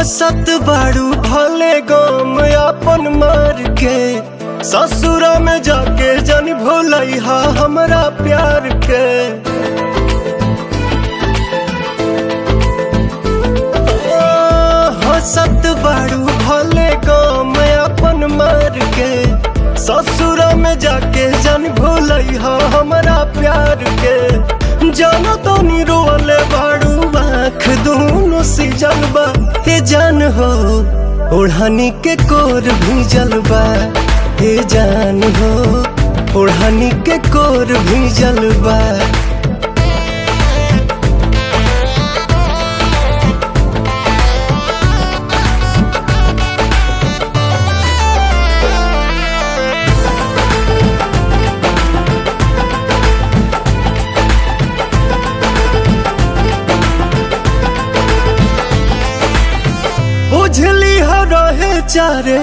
हंसत बाड़ू भले गम अपन मार के, ससुरा में जाके जन भूलैहा हमरा प्यार के। हंसत बाड़ू भले गम अपन मार के, ससुरा में जाके जन भूलैहा हमरा प्यार के। जानो तो नी रोले बाड़ू आँख दूनो सिजल बा, हे जान हो ओढ़नी के कोर भीजल बा, हे जान हो ओढ़नी के कोर भीजल बा। बुझली हो रहे चारे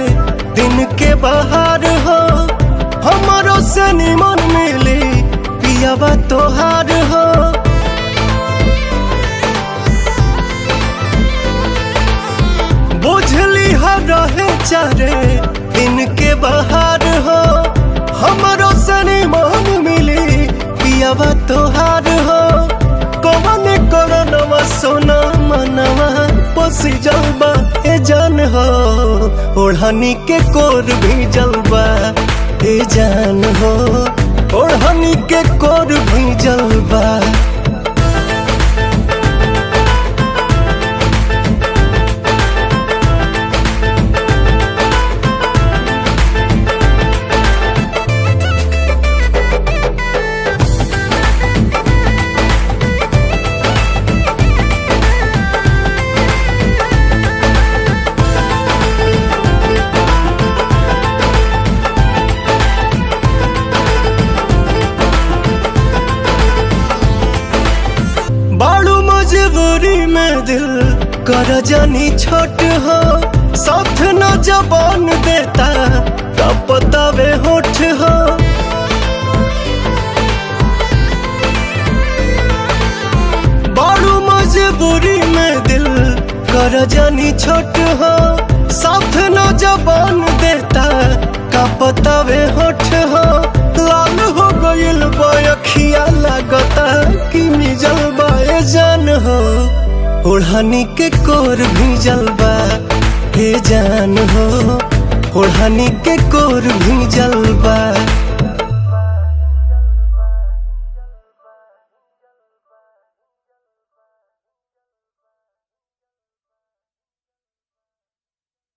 दिन के बाहर हो, हमारो से निमन मिली पियावा तोहार हो। बुझली हो रहे चारे दिन के बाहर हो, हमारो से निमन मिली पियावा तोहार हो। कौन करनवा सोना मनवा पसी जलबा, ए जान हो ओढ़नी के कोर भी जलबा, ए जान हो ओढ़नी के कोर भी जलबा। बाड़ू मजबूरी में दिल कर जानी छोट हो, साथ न जबान देता का पतावे होठ हो। बाड़ू मजबूरी में दिल कर जानी छोट हो, साथ न जबान देता का पतावे होठ हो। लाल हो गइल बयखिया लागता कि मिजल बा, ए जान हो ओढ़नी के कोर भी जलबा, हे जान हो ओढ़नी के कोर भी जलबा।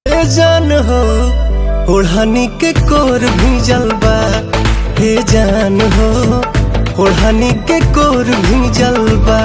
हे जान हो ओढ़नी के कोर भी जलबा, हे जान हो ओढ़नी के कोर भी जलबा।